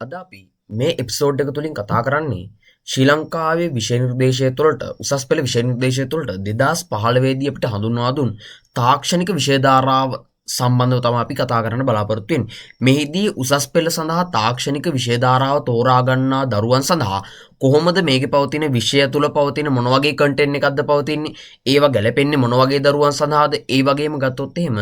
අද අපි මේ එපිසෝඩ් එක තුලින් කතා කරන්නේ ශ්‍රී ලංකාවේ විෂය නිර්දේශය තුළට උසස් පෙළ විෂය නිර්දේශය තුළට 2015 දී අපිට හඳුන්වා දුන් තාක්ෂණික විෂය ධාරාව සම්බන්ධව තමයි අපි කතා කරන්න බලාපොරොත්තු වෙන්නේ. මෙහිදී උසස් පෙළ සඳහා තාක්ෂණික විෂය ධාරාව තෝරා ගන්නා දරුවන් සඳහා කොහොමද මේකේ පවතින විෂය තුල පවතින මොන වගේ කන්ටෙන්ට් එකක්ද පවතින්නේ, ඒවා ගැලපෙන්නේ මොන වගේ දරුවන් සඳහාද, ඒ වගේම ගත්තොත් එහෙම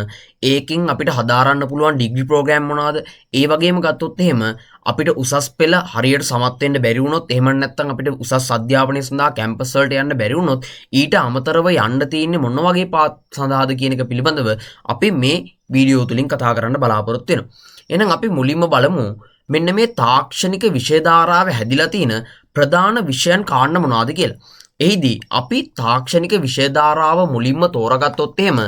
ඒකෙන් අපිට හදාරන්න පුළුවන් ඩිග්‍රී ප්‍රෝග්‍රෑම් මොනවාද, ඒ වගේම ගත්තොත් එහෙම අපිට උසස් පෙළ හරියට සමත් වෙන්න බැරි වුණොත්, එහෙම නැත්නම් අපිට උසස් අධ්‍යාපනය සඳහා කැම්පස් වලට යන්න බැරි වුණොත් ඊට අමතරව යන්න තියෙන්නේ මොන වගේ පාත් සඳහාද කියන එක පිළිබඳව අපි මේ වීඩියෝ තුලින් කතා කරන්න බලාපොරොත්තු වෙනවා. එහෙනම් අපි මුලින්ම බලමු මෙන්න මේ තාක්ෂණික විෂය ධාරාවේ හැදිලා තියෙන ප්‍රධාන විෂයන් කාරණා මොනවාද කියලා. එහිදී අපි තාක්ෂණික විෂය ධාරාව මුලින්ම තෝරගත්තොත් එහෙම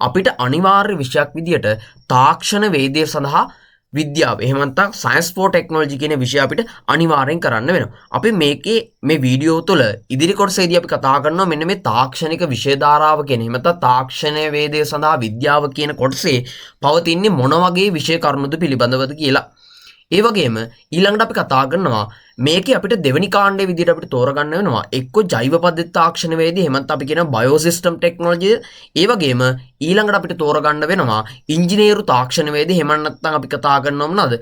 අපිට අනිවාර්ය විෂයක් විදියට තාක්ෂණ වේදය සඳහා විද්‍යාව, එහෙම නැත්නම් සයන්ස් ෆෝ ටෙක්නොලොජි කියන විෂය අපිට අනිවාර්යෙන් කරන්න වෙනවා. අපි මේ වීඩියෝ තුළ ඉදිරි කොටසේදී අපි කතා කරනවා මෙන්න මේ තාක්ෂණික විෂය ධාරාව කියන, එහෙම නැත්නම් තාක්ෂණ වේදය සඳහා විද්‍යාව කියන කොටසේ පවතින්නේ මොන වගේ විෂය කරුණුද පිළිබඳවද කියලා. ඒ වගේම ඊළඟට අපි කතා කරනවා මේකේ අපිට දෙවෙනි කාණ්ඩයේ විදිහට අපිට තෝරගන්න වෙනවා එක්ක ජෛව පද්ධති තාක්ෂණ වේදී, එහෙම නැත්නම් අපි කියන බයෝ සිස්ටම් ටෙක්නොලොජි. ඒ වගේම ඊළඟට අපිට තෝරගන්න වෙනවා ඉංජිනේරු තාක්ෂණ වේදී, එහෙම නැත්නම් අපි කතා කරනවා මොනවාද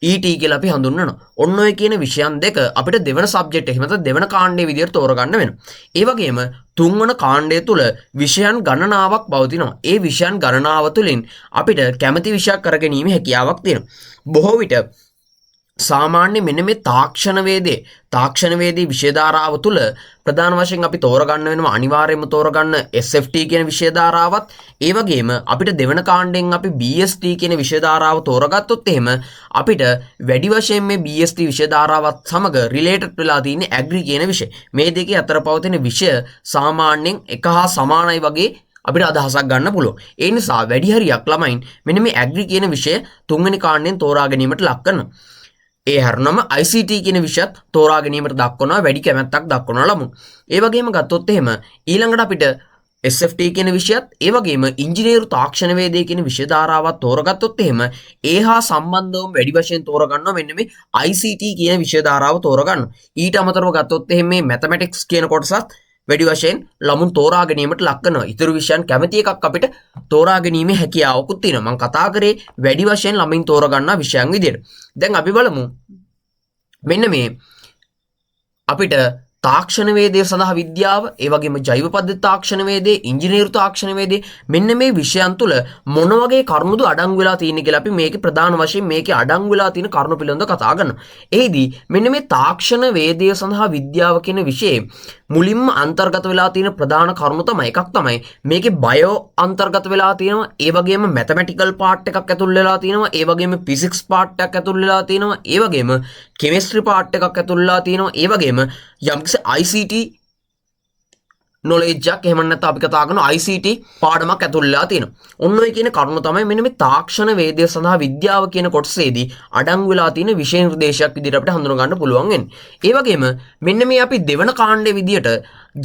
ET කියලා අපි හඳුන්වනවා. ඔන්න ඔය කියන විෂයන් දෙක අපිට දෙවන සබ්ජෙක්ට් එක, එහෙම නැත්නම් දෙවන කාණ්ඩයේ විදිහට තෝරගන්න වෙනවා. ඒ වගේම තුන්වන කාණ්ඩය තුල විෂයන් ගණනාවක් පවතිනවා. ඒ විෂයන් ගණනාව තුලින් අපිට කැමති විෂයක් කරගැනීමේ හැකියාවක් තියෙනවා. බොහෝ විට සාමාන්‍ය මෙන්න මේ තාක්ෂණ වේදී විෂය ධාරාව තුළ ප්‍රධාන වශයෙන් අපි තෝරගන්න වෙනවා අනිවාර්යයෙන්ම තෝරගන්න SFT කියන විෂය ධාරාවත්, ඒ වගේම අපිට දෙවන කාණ්ඩයෙන් අපි BST කියන විෂය ධාරාව තෝරගත්තොත් එහෙම අපිට වැඩි වශයෙන් මේ BST විෂය ධාරාවත් සමග රිලේටඩ් වෙලා තියෙන ඇග්‍රි කියන විෂය. මේ දෙකේ අතර පවතින විෂය සාමාන්‍යයෙන් එක හා සමානයි වගේ අපිට අදහසක් ගන්න පුළුවන්. ඒ නිසා වැඩි හරියක් ළමයින් මෙන්න මේ ඇග්‍රි කියන විෂය තුන්වෙනි කාණ්ඩයෙන් තෝරා ගැනීමට ලක් කරනවා. ඒ හැරුණම ICT කියන විෂයත් තෝරා ගැනීමට දක්වනවා වැඩි කැමැත්තක් දක්වනවා ළමුන්. ඒ වගේම ගත්තොත් එහෙම ඊළඟට අපිට SFT කියන විෂයත්, ඒ වගේම ඉංජිනේරු තාක්ෂණ වේදේ කියන විෂය ධාරාවත් තෝරගත්තොත් එහෙම ඒ හා සම්බන්ධවම වැඩි වශයෙන් තෝරගන්නවා මෙන්න මේ ICT කියන විෂය ධාරාව තෝරගන්නවා. ඊට අමතරව ගත්තොත් එහෙම මේ මැතමැටික්ස් කියන කොටසත් වැඩි වශයෙන් ළමුන් තෝරා ගැනීමට ලක් කරනවා. ඊතර විෂයන් කැමති එකක් අපිට තෝරා ගැනීමේ හැකියාවකුත් තියෙනවා. මම කතා කරේ වැඩි වශයෙන් ළමින් තෝරගන්නා විෂයන් විදියට. දැන් අපි බලමු මෙන්න මේ අපිට තාක්ෂණ වේදය සඳහා විද්‍යාව, ඒ වගේම ජෛව පද්ධති තාක්ෂණ වේදේ, ඉංජිනේරු තාක්ෂණ වේදේ, මෙන්න මේ විෂයන් තුළ මොන වගේ කරුණුද අඩංගු වෙලා තියෙන්නේ කියලා අපි මේකේ ප්‍රධාන වශයෙන් මේකේ අඩංගු වෙලා තියෙන කරුණු පිළිබඳව කතා කරනවා. එහිදී මෙන්න මේ තාක්ෂණ වේදය සඳහා විද්‍යාව කියන විෂයේ මුලින්ම අන්තර්ගත වෙලා තියෙන ප්‍රධාන කරුණු තමයි එකක් තමයි මේකේ බයෝ අන්තර්ගත වෙලා තියෙනවා, ඒ වගේම මැතමැටිකල් පාර්ට් එකක් ඇතුල් වෙලා තියෙනවා, ඒ වගේම ෆිසික්ස් පාර්ට් එකක් ඇතුල් වෙලා තියෙනවා, ඒ වගේම කෙමිස්ට්‍රි පාර්ට් එකක් ඇතුල් වෙලා තියෙනවා, ඒ වගේම යම්කිසි ICT knowledge එකක්, එහෙම නැත්නම් අපි කතා කරන ICT පාඩමක් ඇතුල් වෙලා තියෙනවා. ඔන්න ඔය කියන කරුණ තමයි මෙන්න මේ තාක්ෂණ වේදය සඳහා විද්‍යාව කියන කොටසේදී අඩංගු වෙලා තියෙන විෂය නිර්දේශයක් විදිහට අපිට හඳුනා ගන්න පුළුවන් වෙන්නේ. ඒ වගේම මෙන්න මේ අපි දෙවන කාණ්ඩයේ විදිහට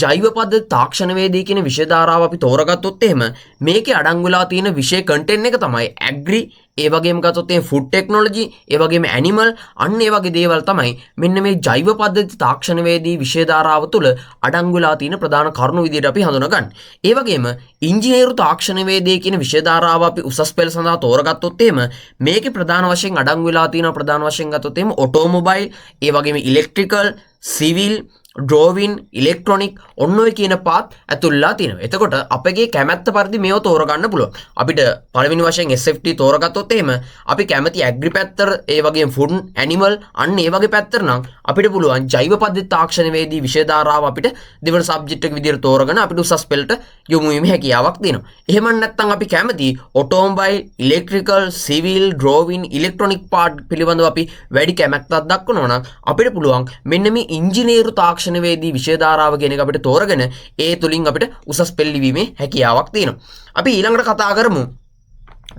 ජෛව පද්ධති තාක්ෂණ වේදී කියන විෂය ධාරාව අපි තෝරගත්තොත් එහෙම මේකේ අඩංගු වෙලා තියෙන විෂය කන්ටෙන්ට් එක තමයි ඇග්‍රි, ඒ වගේම ගත්තොත් එහෙම ෆුඩ් ටෙක්නොලොජි, ඒ වගේම ඇනිමල්, අන්න ඒ වගේ දේවල් තමයි මෙන්න මේ ජෛව පද්ධති තාක්ෂණ වේදී විෂය ධාරාව තුළ අඩංගු වෙලා තියෙන ප්‍රධාන කරුණු විදිහට අපි හඳුනගන්නේ. ඒ වගේම ඉංජිනේරු තාක්ෂණ වේදී කියන විෂය ධාරාව අපි උසස් පෙළ සඳහා තෝරගත්තොත් එහෙම මේකේ ප්‍රධාන වශයෙන් අඩංගු වෙලා තියෙන ප්‍රධාන වශයෙන් ගත්තොත් එහෙම ඔටෝමොබයිල්, ඒ වගේම ඉලෙක්ට්‍රිකල්, සිවිල්, ඩ්‍රෝවින්, ඉලෙක්ට්‍රොනික්, ඔන්න ඔය කියන පාත් ඇතුල්ලා තියෙනවා. එතකොට අපගේ කැමැත්ත පරිදි මේව තෝරගන්න පුළුවන්. අපිට පළවෙනි වශයෙන් SFT තෝරගත්තොත් එහෙම අපි කැමති ඇග්‍රි පැත්තට, ඒ වගේම ෆුඩ්, ඇනිමල්, අන්න ඒ වගේ පැත්තට නම් අපිට පුළුවන් ජෛව පද්ධති තාක්ෂණ වේදී විෂය ධාරාව අපිට දෙවන සබ්ජෙක්ට් එක විදිහට තෝරගෙන අපිට උසස් පෙළට යොමු වීමේ හැකියාවක් තියෙනවා. එහෙම නැත්නම් අපි කැමති automobile, electrical, civil, drawing, electronic part පිළිබඳව අපි වැඩි කැමැත්තක් දක්වනවා නම් අපිට පුළුවන් මෙන්න මේ ඉංජිනේරු තාක්ෂණ වේදී විෂය ධාරාව කියන එක අපිට තෝරගෙන ඒ තුලින් අපිට උසස් පෙළ ලිවීමේ හැකියාවක් තියෙනවා. අපි ඊළඟට කතා කරමු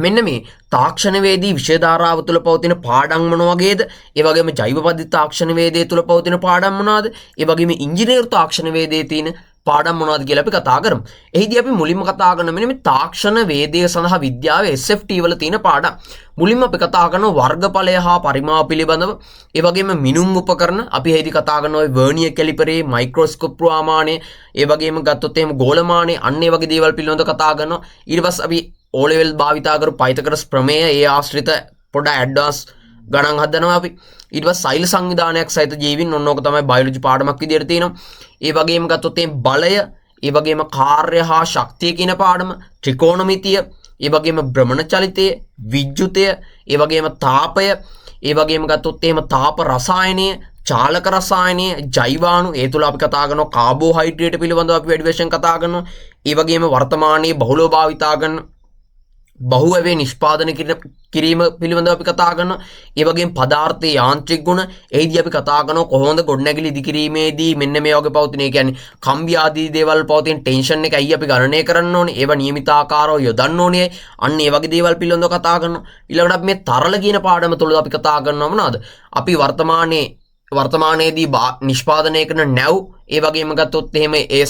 මෙන්න මේ තාක්ෂණ වේදී විෂය ධාරාව තුළ පවතින පාඩම් මොන වගේද, ඒ වගේම ජෛව පද්ධති තාක්ෂණ වේදයේ තුළ පවතින පාඩම් මොනවාද, ඒ වගේම ඉංජිනේරු තාක්ෂණ වේදයේ තියෙන පාඩම් මොනවද කියලා අපි කතා කරමු. එහිදී අපි මුලින්ම කතා කරන මෙන්න මේ තාක්ෂණ වේදය සඳහා විද්‍යාවේ SFT වල තියෙන පාඩම්. මුලින්ම අපි කතා කරනවා වර්ගඵලය හා පරිමාව පිළිබඳව. ඒ වගේම මිනුම් උපකරණ අපි එහිදී කතා කරනවා වර්නියර් කැලිපරේ, මයික්‍රොස්කෝප් ප්‍රමාණය, ඒ වගේම ගත්තොත් එහෙම ගෝලමානය, අන්න ඒ වගේ දේවල් පිළිබඳව කතා කරනවා. ඊට පස්සේ අපි O level භාවිතා කරපු පයිතගරස් ප්‍රමේය, ඒ ආශ්‍රිත පොඩ ඇඩ්වාන්ස් ගණන් හදනවා අපි. ඊට පස්සේ සෛල සංවිධානයක් සහිත ජීවීන් ඕක තමයි බයොලොජි පාඩමක් විදියට තියෙනවා. ඒ වගේම ගත්තොත් එහෙම බලය, ඒ වගේම කාර්ය හා ශක්තිය කියන පාඩම, ත්‍රිකෝණමිතිය, ඒ වගේම භ්‍රමණ චලිතය, විද්‍යුතය, ඒ වගේම තාපය, ඒ වගේම ගත්තොත් එහෙම තාප රසායනය, චාලක රසායනය, ජෛවාණු, ඒ තුල අපි කතා කරනවා කාබෝහයිඩ්‍රේට් පිළිබඳව අපි වැඩි වශයෙන් කතා කරනවා. ඒ වගේම වර්තමානයේ බහුලව භාවිතා කරන බහුවැවේ නිෂ්පාදනය කිරීම පිළිබඳව අපි කතා කරනවා. ඒ වගේම පදාර්ථයේ යාන්ත්‍රික ගුණ, එහිදී අපි කතා කරනවා කොහොමද ගොඩනැගිලි ඉදිකිරීමේදී මෙන්න මේ වගේ පවතින, ඒ කියන්නේ කම්බි ආදී දේවල් පවතින ටෙන්ෂන් එක ඇයි අපි ගණනය කරන්න ඕනේ, ඒවා නියමිත ආකාරව යොදන්න ඕනේ. අන්න ඒ වගේ දේවල් පිළිබඳව කතා කරනවා. ඊළඟට අපි මේ තරල කියන පාඩම තුළ අපි කතා කරනවා මොනවාද? අපි වර්තමානයේදී නිෂ්පාදනය කරන නැව්, ඒ වගේම ගත්තොත් එහෙම ඒ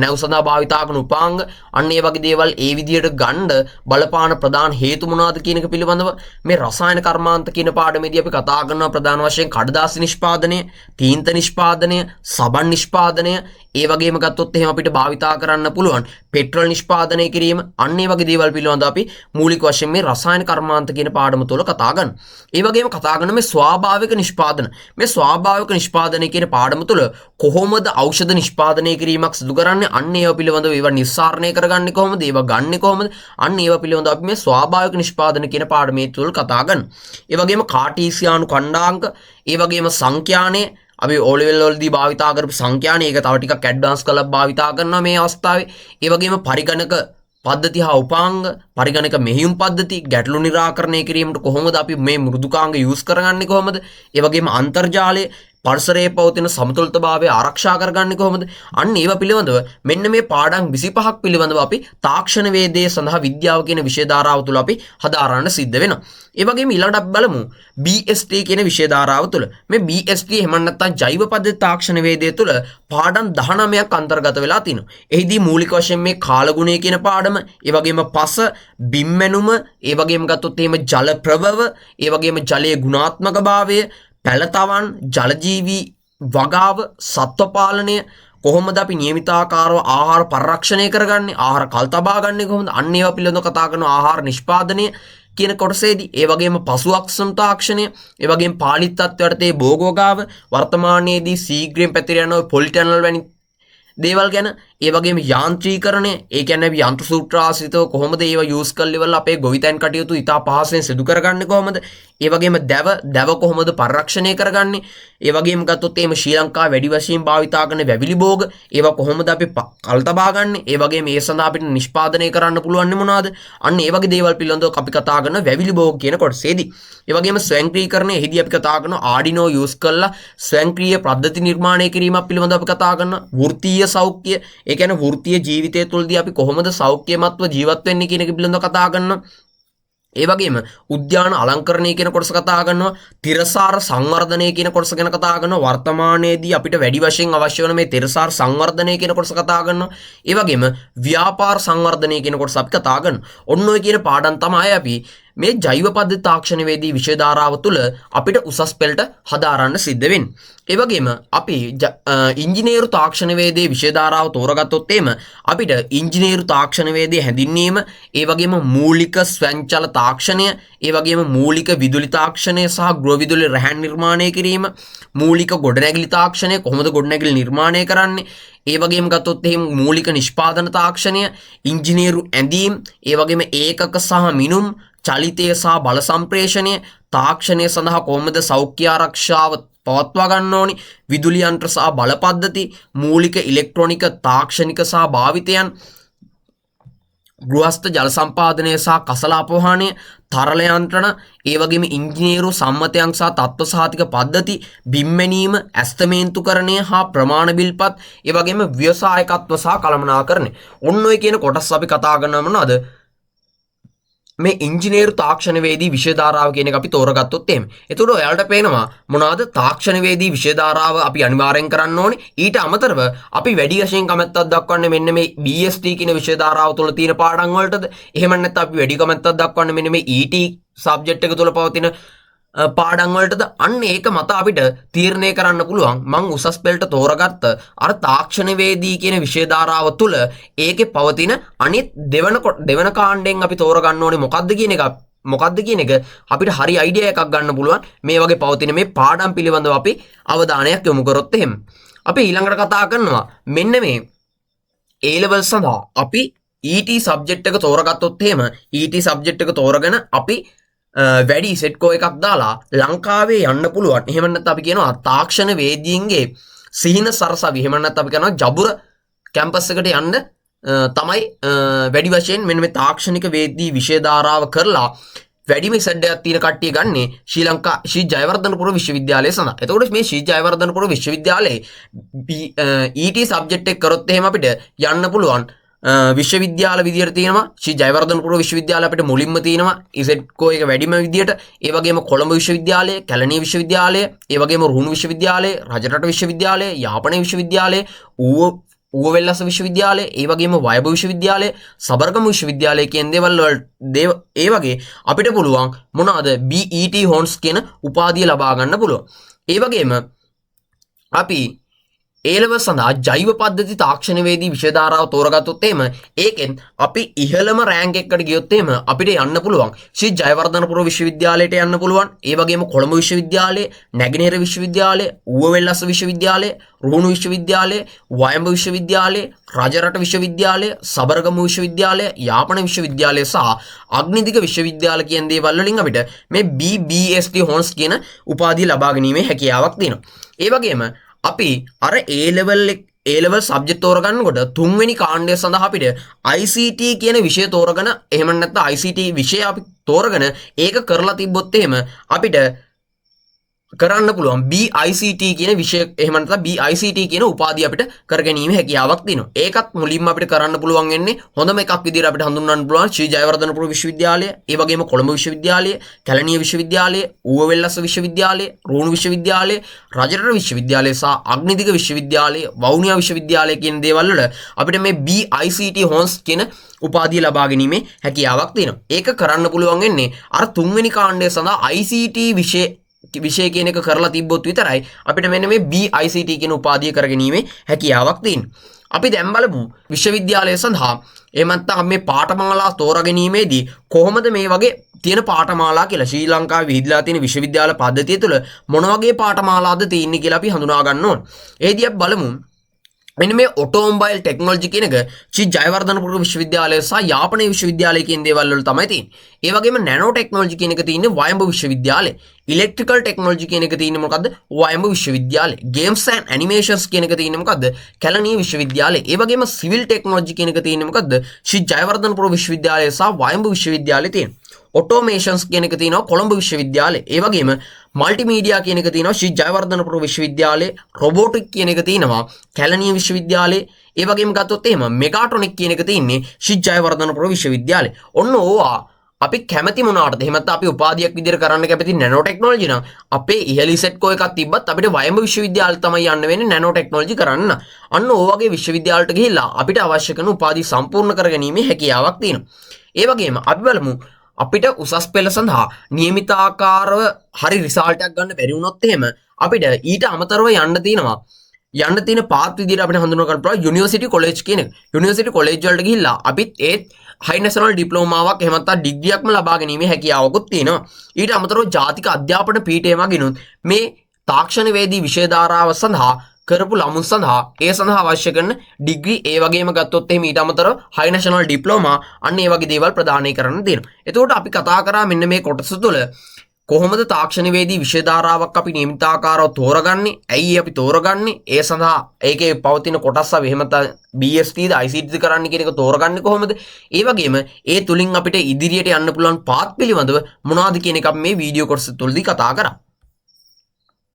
නැව් සඳහා භාවිතා කරන උපාංග, අන්න ඒ වගේ දේවල් ඒ විදිහට ගන්න බලපාන ප්‍රධාන හේතු මොනවාද කියන එක පිළිබඳව මේ රසායන කර්මාන්ත කියන පාඩමේදී අපි කතා කරනවා. ප්‍රධාන වශයෙන් කඩදාසි නිෂ්පාදනය, තීන්ත නිෂ්පාදනය, සබන් නිෂ්පාදනය, ඒ වගේම ගත්තොත් එහෙම අපිට භාවිතා කරන්න පුළුවන් පෙට්‍රල් නිෂ්පාදනය කිරීම, අන්න ඒ වගේ දේවල් පිළිබඳව අපි මූලික වශයෙන් මේ රසායන කර්මාන්ත කියන පාඩම තුළ කතා කරනවා. ඒ වගේම කතා කරන මේ ස්වාභාවික නිෂ්පාදන, මේ ස්වාභාවික නිෂ්පාදනය කියන පාඩම තුළ කොහොමද ඖෂධ නිෂ්පාදනය කිරීමක් සිදු කරන්නේ, අන්න ඒවා පිළිබඳව ඒවා නිස්සාරණය කරගන්නේ කොහොමද, ඒවා ගන්නෙ කොහොමද, අන්න ඒවා පිළිබඳව අපි මේ ස්වාභාවික නිෂ්පාදන කියන පාඩමේ තුළ කතා කරනවා. ඒ වගේම කාටීසියානු ඛණ්ඩාංක, ඒ වගේම සංඛ්‍යානය, අපි O level වලදී භාවිතා කරපු සංඛ්‍යානය, ඒක තව ටිකක් ඇඩ්වාන්ස් කරලා භාවිතා කරනවා මේ අවස්ථාවේ. ඒ වගේම පරිගණක පද්ධති හා උපාංග, පරිගණක මෙහෙයුම් පද්ධති, ගැටලු නිරාකරණය කිරීමට කොහොමද අපි මේ මෘදුකාංග යූස් කරගන්නේ කොහොමද, ඒ වගේම අන්තර්ජාලය, පරිසරයේ පවතින සමතුලිතභාවය ආරක්ෂා කරගන්නේ කොහොමද, අන්න ඒවා පිළිබඳව මෙන්න මේ පාඩම් 25ක් පිළිබඳව අපි තාක්ෂණ වේදයේ සඳහා විද්‍යාව කියන විෂය ධාරාව තුළ අපි හදාරන්න සිද්ධ වෙනවා. ඒ වගේම ඊළඟට අපි බලමු BST කියන විෂය ධාරාව තුළ. මේ BST එහෙම නැත්නම් ජෛව පද්ධති තාක්ෂණ වේදයේ තුළ පාඩම් 19ක් අන්තර්ගත වෙලා තිනවා. එහිදී මූලික වශයෙන් මේ කාලගුණය කියන පාඩම, ඒ වගේම පස, බිම්මැනුම, ඒ වගේම ගත්තොත් එහෙම ජල ප්‍රභව, ඒ වගේම ජලයේ ගුණාත්මක භාවය, පැලතවන්, ජලජීවී වගාව, සත්ව පාලනය, කොහොමද අපි නියමිතාකාරව ආහාර පරිරක්ෂණය කරගන්නේ, ආහාර කල් තබා ගන්නේ කොහොමද, අන්න ඒවා පිළිබඳව කතා කරන ආහාර නිෂ්පාදනය කියන කොටසේදී. ඒ වගේම පසු අක්ෂම තාක්ෂණය, ඒ වගේම පාලිත තත්ත්වයට තේ භෝගෝගාව, වර්තමානයේදී ශීඝ්‍රයෙන් පැතිර යන පොලි ටනල් වැනි දේවල් ගැන, ඒ වගේම යාන්ත්‍රීකරණය, ඒ කියන්නේ අපි යන්ත්‍ර සූත්‍ර ආශ්‍රිතව කොහොමද ඒවා යූස් කරලා අපේ ගොවිතැන් කටයුතු ඉතා පහසුවෙන් සිදු කරගන්නේ කොහොමද, ඒ වගේම දැව කොහොමද පරිරක්ෂණය කරගන්නේ, ඒ වගේම ගත්තොත් එහෙම ශ්‍රී ලංකාවේ වැඩි වශයෙන් භාවිතා කරන වැවිලි භෝග, ඒවා කොහොමද අපි කල් තබා ගන්නේ, ඒ වගේම ඒ සඳහා අපිට නිෂ්පාදනය කරන්න පුළුවන් මොනවාද, අන්න ඒ වගේ දේවල් පිළිබඳව අපි කතා කරන වැවිලි භෝග කියන කොටසේදී. ඒ වගේම ස්වයංක්‍රීයකරණය, එහිදී අපි කතා කරන ආඩිනෝ යූස් කරලා ස්වයංක්‍රීය පද්ධති නිර්මාණය කිරීමක් පිළිබඳව අපි කතා කරන වෘත්තීය සෞඛ්‍ය, ඒ කියන්නේ වෘත්තීය ජීවිතය තුළදී අපි කොහොමද සෞඛ්‍යමත්ව ජීවත් වෙන්නේ කියන එක පිළිබඳව කතා කරනවා. ඒ වගේම උද්‍යාන අලංකරණය කියන කොටස කතා කරනවා, තිරසාර සංවර්ධනය කියන කොටස ගැන කතා කරනවා, වර්තමානයේදී අපිට වැඩි වශයෙන් අවශ්‍ය වන මේ තිරසාර සංවර්ධනය කියන කොටස කතා කරනවා. ඒ වගේම ව්‍යාපාර සංවර්ධනය කියන කොටස අපි කතා කරනවා. ඔන්න ඔය කියන පාඩම් තමයි අපි මේ ජෛව පද්ධති තාක්ෂණ වේදී විෂය ධාරාව තුළ අපිට උසස් පෙළට හදාරන්න සිද්ධ වෙන්නේ. ඒ වගේම අපි ඉංජිනේරු තාක්ෂණ වේදයේ විෂය ධාරාව තෝරගත්තොත් එහෙම අපිට ඉංජිනේරු තාක්ෂණ වේදයේ හැඳින්වීම, ඒ වගේම මූලික ස්වයංචල තාක්ෂණය, ඒ වගේම මූලික විදුලි තාක්ෂණය සහ ගෘහ විදුලි රැහැන් නිර්මාණය කිරීම, මූලික ගොඩනැගිලි තාක්ෂණය, කොහොමද ගොඩනැගිලි නිර්මාණය කරන්නේ, ඒ වගේම ගත්තොත් එහෙම මූලික නිෂ්පාදන තාක්ෂණය, ඉංජිනේරු ඇඳීම්, ඒ වගේම ඒකක සහ මිනුම්, චලිතය සහ බල සම්ප්‍රේෂණය, තාක්ෂණය සඳහා කොහොමද සෞඛ්‍ය ආරක්ෂාව පවත්වා ගන්න ඕනි, විදුලි යන්ත්‍ර සහ බල පද්ධති, මූලික ඉලෙක්ට්‍රොනික තාක්ෂණික සහ භාවිතයන්, ගෘහස්ත ජල සම්පාදනය සහ කසල අපවහනය, තරල යන්ත්‍රණ, ඒ වගේම ඉංජිනේරු සම්මතයන් සහ තත්ත්ව සහතික පද්ධති, බිම්මැනීම, ඇස්තමේන්තුකරණය හා ප්‍රමාණ බිල්පත්, ඒ වගේම ව්‍යවසායකත්ව සහ කළමනාකරණය. ඔන්න ඔය කියන කොටස් අපි කතා කරනවා මොනවද? මේ ඉංජිනේරු තාක්ෂණවේදී විෂය ධාරාව කියන එක අපි තෝරගත්තොත් එහෙම. එතකොට ඔයාලට පේනවා මොනවාද තාක්ෂණවේදී විෂය ධාරාව අපි අනිවාර්යෙන් කරන්න ඕනේ. ඊට අමතරව අපි වැඩි වශයෙන් කැමැත්තක් දක්වන්නේ මෙන්න මේ BST කියන විෂය ධාරාව තුළ තියෙන පාඩම් වලටද? එහෙම නැත්නම් අපි වැඩි කැමැත්තක් දක්වන්නේ මෙන්න මේ ET සබ්ජෙක්ට් එක තුළ පවතින පාඩම් වලටද? අන්න ඒක මත අපිට තීරණය කරන්න පුළුවන් මං උසස් පෙළට තෝරගත්ත අර තාක්ෂණවේදී කියන විෂය ධාරාව තුළ ඒකේ පවතින අනිත් දෙවන කාණ්ඩයෙන් අපි තෝරගන්න ඕනේ මොකක්ද කියන එක අපිට හරි අයිඩියා එකක් ගන්න පුළුවන් මේ වගේ පවතින මේ පාඩම් පිළිබඳව අපි අවධානයක් යොමු කරොත් එහෙම. අපි ඊළඟට කතා කරනවා මෙන්න මේ A level සඳහා අපි ET සබ්ජෙක්ට් එක තෝරගත්තොත් එහෙම ET සබ්ජෙක්ට් එක තෝරගෙන අපි වැඩි සෙට්කෝ එකක් දාලා ලංකාවේ යන්න පුළුවන්. එහෙම නැත්නම් අපි කියනවා තාක්ෂණ වේදීන්ගේ සිහින සරසවි. එහෙම නැත්නම් අපි කියනවා ජබුර කැම්පස් එකට යන්න තමයි වැඩි වශයෙන් මෙන්න මේ තාක්ෂණික වේදී විෂය ධාරාව කරලා වැඩිම ඉසඩ්ඩයක් තියෙන කට්ටිය ගන්නේ ශ්‍රී ලංකා ශ්‍රී ජයවර්ධනපුර විශ්වවිද්‍යාලය සඳහා. එතකොට මේ ශ්‍රී ජයවර්ධනපුර විශ්වවිද්‍යාලයේ ET සබ්ජෙක්ට් එක කරොත් එහෙම අපිට යන්න පුළුවන් විශ්වවිද්‍යාල විදියට තියෙනවා ශ්‍රී ජයවර්ධනපුර විශ්වවිද්‍යාලය අපිට මුලින්ම තියෙනවා ඉසෙඩ්කෝ එක වැඩිම විදියට. ඒ වගේම කොළඹ විශ්වවිද්‍යාලය, කැලණිය විශ්වවිද්‍යාලය, ඒ වගේම රුහුණු විශ්වවිද්‍යාලය, රජරට විශ්වවිද්‍යාලය, යාපනයේ විශ්වවිද්‍යාලය, ඌවවෙල්ලස්ස විශ්වවිද්‍යාලය, ඒ වගේම වයඹ විශ්වවිද්‍යාලය, සබරගමු විශ්වවිද්‍යාලය කියන ඒ වගේ අපිට පුළුවන් මොනවාද BET හොන්ස් කියන උපාධිය ලබා ගන්න පුළුවන්. ඒ වගේම අපි A level සඳහා ජෛව පද්ධති තාක්ෂණවේදී විෂය ධාරාව තෝරගත්තොත් එහෙම ඒකෙන් අපි ඉහළම රෑන්ක් එකකට ගියොත් එහෙම අපිට යන්න පුළුවන් ශ්‍රී ජයවර්ධනපුර විශ්වවිද්‍යාලයට යන්න පුළුවන්. ඒ වගේම කොළඹ විශ්වවිද්‍යාලය, නැගෙනහිර විශ්වවිද්‍යාලය, ඌවවෙල්ලස්ස විශ්වවිද්‍යාලය, රුහුණු විශ්වවිද්‍යාලය, වයඹ විශ්වවිද්‍යාලය, රජරට විශ්වවිද්‍යාලය, සබරගමු විශ්වවිද්‍යාලය, යාපන විශ්වවිද්‍යාලය සහ අග්නිදිග විශ්වවිද්‍යාල කියන දේවල් වලින් අපිට මේ BBST හොන්ස් කියන උපාධිය ලබා ගැනීමේ හැකියාවක් තියෙනවා. ඒ වගේම අපි අර A level සබ්ජෙක්ට් තෝරගන්නකොට තුන්වෙනි කාණ්ඩය සඳහා අපිට ICT කියන විෂය තෝරගෙන එහෙම නැත්නම් ICT විෂය අපි තෝරගෙන ඒක කරලා තිබ්බොත් එහෙම අපිට කරන්න පුළුවන් BICT කියන විෂය එහෙම නැත්නම් BICT කියන උපාධිය අපිට කරගැනීමේ හැකියාවක් තියෙනවා. ඒකත් මුලින්ම අපිට කරන්න පුළුවන් වෙන්නේ හොඳම එකක් විදිහට අපිට හඳුන්වන්න පුළුවන් ශ්‍රී ජයවර්ධනපුර විශ්වවිද්‍යාලය, ඒ වගේම කොළඹ විශ්වවිද්‍යාලය, කැලණිය විශ්වවිද්‍යාලය, ඌවවෙල්ලස්ස විශ්වවිද්‍යාලය, රුහුණු විශ්වවිද්‍යාලය, රජරට විශ්වවිද්‍යාලය සහ අග්නිදිග විශ්වවිද්‍යාලය, වවුනියා විශ්වවිද්‍යාලය කියන දේවල් වල අපිට මේ BICT හොන්ස් කියන උපාධිය ලබා ගැනීමේ හැකියාවක් තියෙනවා. ඒක කරන්න පුළුවන් වෙන්නේ අර තුන්වෙනි කාණ්ඩය සඳහා ICT විෂය කියන එක කරලා තිබ්බොත් විතරයි අපිට මෙන්න මේ BICT කියන උපාධිය කරගැනීමේ හැකියාවක් තියෙන්නේ. අපි දැන් බලමු විශ්වවිද්‍යාලය සඳහා එහෙම නැත්නම් මේ පාඨමාලා තෝරාගැනීමේදී කොහොමද මේ වගේ තියෙන පාඨමාලා කියලා ශ්‍රී ලංකාවේ විහිදලා තියෙන විශ්වවිද්‍යාල පද්ධතිය තුළ මොන වගේ පාඨමාලාද තියෙන්නේ කියලා අපි හඳුනා ගන්න ඕන. ඒදී අපි බලමු මෙන්න මේ ඔටෝමොබයිල් ටෙක්නොලොජි කියන එක ශ්‍රී ජයවර්ධනපුර විශ්වවිද්‍යාලය සහ යාපනයේ විශ්වවිද්‍යාලය කියන දේවල් වල තමයි තියෙන්නේ. ඒ වගේම නැනෝ ටෙක්නොලොජි කියන එක තියෙන්නේ වයඹ විශ්වවිද්‍යාලය. ඉලෙක්ට්‍රිකල් ටෙක්නොලොජි කියන එක තියෙන්නේ මොකද්ද? වයඹ විශ්වවිද්‍යාලය. ගේම්ස් ඇන්ඩ් ඇනිමේෂන්ස් කියන එක තියෙන්නේ මොකද්ද? කැලණිය විශ්වවිද්‍යාලය. ඒ වගේම සිවිල් ටෙක්නොලොජි කියන එක තියෙන්නේ මොකද්ද? ශ්‍රී ජයවර්ධනපුර විශ්වවිද්‍යාලය සහ වයඹ විශ්වවිද්‍යාලය තියෙනවා. ඔටෝමේෂන්ස් කියන එක තියෙනවා කොළඹ විශ්වවිද්‍යාලය. ඒ වගේම මල්ටිමීඩියා කියන එක තියෙනවා ශ්‍රී ජයවර්ධනපුර විශ්වවිද්‍යාලය. රොබෝටික් කියන එක තියෙනවා කැලණිය විශ්වවිද්‍යාලය. ඒ වගේම ගත්තොත් එහෙම මෙගාට්‍රොනික් කියන එක තියෙන්නේ ශ්‍රී ජයවර්ධනපුර විශ්වවිද්‍යාලය. ඔන්න ඕවා අපි කැමති මොනවාටද? එහෙම නැත්නම් අපි උපාධියක් විදිහට කරන්න කැමති නැනෝ ටෙක්නොලොජි නම් අපේ ඉහළ සෙට්කෝ එකක් තිබ්බත් අපිට වයඹ විශ්වවිද්‍යාලය තමයි යන්න වෙන්නේ නැනෝ ටෙක්නොලොජි කරන්න. අන්න ඕ වගේ විශ්වවිද්‍යාලයට ගිහිල්ලා අපිට අවශ්‍ය කරන උපාධි සම්පූර්ණ කරගැනීමේ හැකියාවක් තියෙනවා. ඒ වගේම අපි බලමු අපිට උසස් පෙළ සඳහා නියමිතාකාරව හරි රිසල්ට් එකක් ගන්න බැරි වුණොත් එහෙම අපිට ඊට අමතරව යන්න තියෙන පාත් විදිහට අපිට හඳුනා ගන්න පුළුවන් යුනිවර්සිටි කොලෙජ් කියන එක. යුනිවර්සිටි කොලෙජ් වලට ගිහිල්ලා අපිත් ඒත් හයි නැෂනල් ඩිප්ලෝමාවක් එහෙම නැත්නම් ඩිග්‍රියක්ම ලබා ගැනීමේ හැකියාවකුත් තියෙනවා. ඊට අමතරව ජාතික අධ්‍යාපන පීඨය මගිනුත් මේ තාක්ෂණවේදී විෂය ධාරාව සඳහා කරපු ළමුන් සඳහා ඒ සඳහා අවශ්‍ය කරන ඩිග්‍රී ඒ වගේම ගත්තොත් එහෙම ඊට අමතරව හයි නැෂනල් ඩිප්ලෝමා අන්න ඒ වගේ දේවල් ප්‍රදානය කරන්න තියෙනවා. එතකොට අපි කතා කරා මෙන්න මේ කොටස තුළ කොහොමද තාක්ෂණවේදී විෂය ධාරාවක් අපි නියමිතාකාරව තෝරගන්නේ? ඇයි අපි තෝරගන්නේ? ඒ සඳහා ඒකේ පවතින කොටස් අපි එහෙම BSTද ICTද කරන්න කියන එක තෝරගන්නේ කොහොමද? ඒ වගේම ඒ තුලින් අපිට ඉදිරියට යන්න පුළුවන් පාත් පිළිබඳව මොනවද කියන එක අපි මේ වීඩියෝ කොටස තුලදී කතා කරා.